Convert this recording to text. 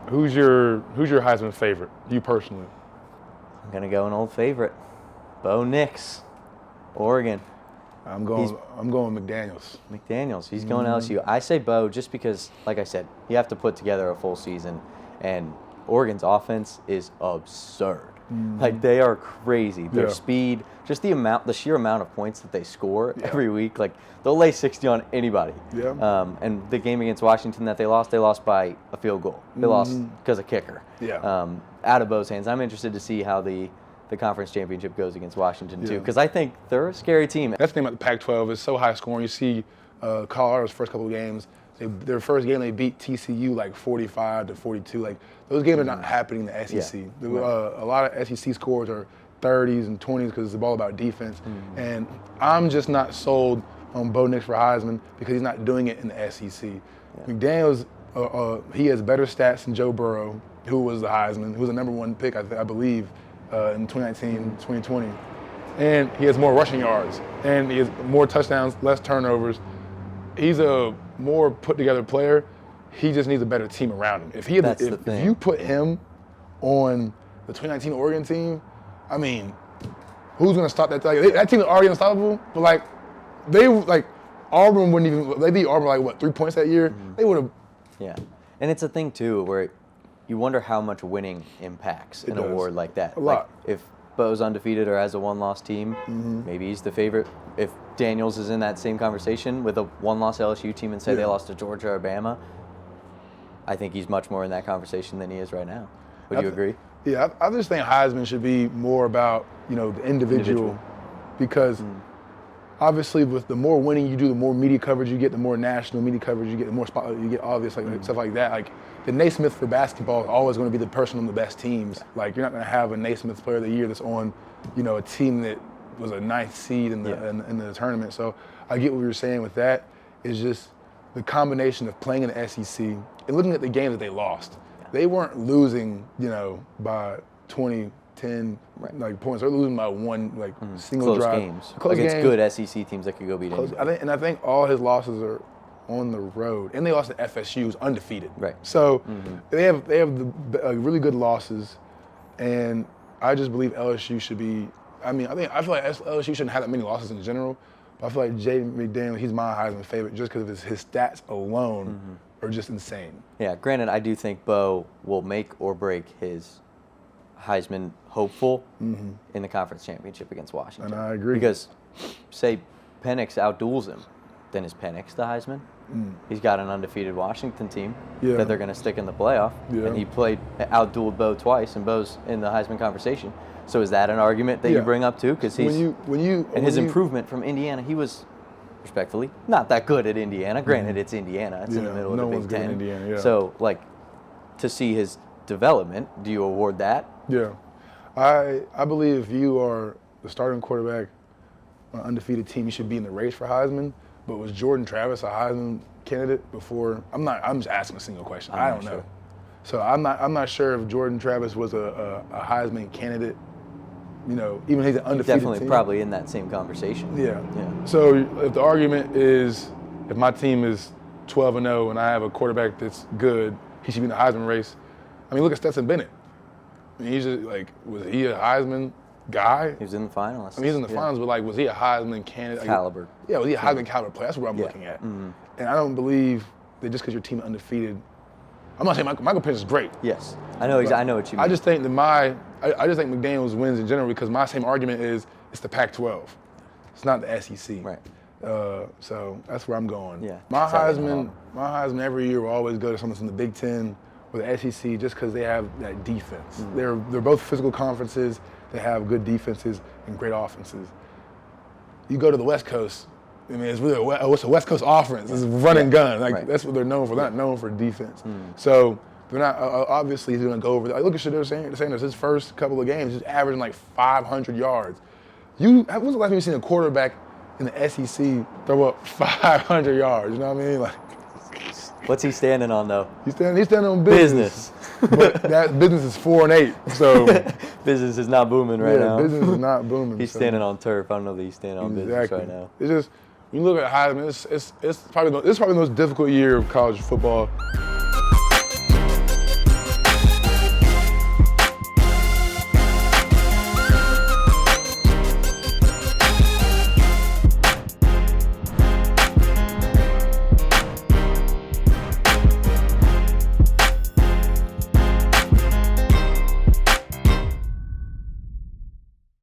Who's your Heisman favorite? You personally? I'm going to go an old favorite. Bo Nix, Oregon. I'm going McDaniels. McDaniels. He's going to LSU. I say Bo just because, like I said, you have to put together a full season, and Oregon's offense is absurd. Like, they are crazy. Their speed, just the sheer amount of points that they score every week. Like, they'll lay 60 on anybody. Yeah. And the game against Washington that they lost by a field goal. They lost because of kicker. Yeah. Out of Bo's hands. I'm interested to see how the conference championship goes against Washington, too, because I think they're a scary team. That's the thing about the Pac-12. It's so high scoring. You see Colorado's first couple of games. Their first game, they beat TCU like 45-42. Like, those games are not happening in the SEC. A lot of SEC scores are 30s and 20s because it's all about defense. And I'm just not sold on Bo Nix for Heisman because he's not doing it in the SEC. McDaniels, he has better stats than Joe Burrow, who was the Heisman, who was the number one pick, I believe, in 2019, 2020. And he has more rushing yards, and he has more touchdowns, less turnovers. He's a more put-together player. He just needs a better team around him. If you put him on the 2019 Oregon team, I mean, who's going to stop that? Like, that team is already unstoppable, but Auburn wouldn't even. They beat Auburn 3 points that year. They would have. Yeah, and it's a thing too where you wonder how much winning impacts an award like that. A lot. If Bo's undefeated or has a one-loss team, maybe he's the favorite. If Daniels is in that same conversation with a one-loss LSU team and say they lost to Georgia or Bama, I think he's much more in that conversation than he is right now. Would you agree? Yeah, I just think Heisman should be more about the individual. Because obviously with the more winning you do, the more media coverage you get, the more national media coverage you get, the more spotlight you get, obvious stuff like that. Like, the Naismith for basketball is always going to be the person on the best teams. Like, you're not going to have a Naismith Player of the Year that's on, a team that was a ninth seed in the tournament. So I get what you're saying with that. It's just the combination of playing in the SEC and looking at the games that they lost. They weren't losing, by 20, 10 points. They're losing by one single close drive. Games. Against good SEC teams that could go beat anybody. I think all his losses are on the road, and they lost to FSU, who's undefeated. Right. So they have really good losses, and I just believe LSU should be. I feel like LSU shouldn't have that many losses in general, but I feel like Jay McDaniels, he's my Heisman favorite just because of his stats alone are just insane. Yeah. Granted, I do think Bo will make or break his Heisman hopeful in the conference championship against Washington. And I agree. Because, say, Penix outduels him, then is Penix the Heisman? He's got an undefeated Washington team that they're going to stick in the playoff, and he outdueled Bo twice, and Bo's in the Heisman conversation. So is that an argument that you bring up too? Because his improvement from Indiana, he was respectfully not that good at Indiana. Granted, it's Indiana; it's in the middle of the Big Ten. Indiana, So, to see his development, do you award that? Yeah, I believe if you are the starting quarterback on an undefeated team, you should be in the race for Heisman. But was Jordan Travis a Heisman candidate before? I'm just asking a single question. I don't know. So I'm not sure if Jordan Travis was a Heisman candidate. Even he's an undefeated Definitely team. Probably in that same conversation. Yeah. So if the argument is if my team is 12-0 and I have a quarterback that's good, he should be in the Heisman race. Look at Stetson Bennett. He's just was he a Heisman guy? He was in the finals. He's in the finals, but was he a Heisman candidate? Caliber. Yeah, was he a Heisman caliber player? That's what I'm looking at. And I don't believe that just because your team is undefeated. I'm not saying Michael Penix is great. Yes, I know what you mean. I just think that I just think McDaniels wins in general because my same argument is it's the Pac-12. It's not the SEC. Right. So that's where I'm going. Yeah. My Heisman every year will always go to someone from the Big Ten or the SEC just because they have that defense. They're both physical conferences. They have good defenses and great offenses. You go to the West Coast. It's really what's a West Coast offense? It's run and gun. That's what they're known for. They're not known for defense. So they're not. Obviously, he's going to go over. Look at Shedeur Sanders. His first couple of games, he's averaging 500 yards. When's the last time you seen a quarterback in the SEC throw up 500 yards? You know what I mean? What's he standing on though? He's standing on business. But that business is 4-8. So business is not booming right now. Business is not booming. He's standing on turf. I don't know that he's standing on business right now. It's just when you look at Heisman, it's probably the most difficult year of college football.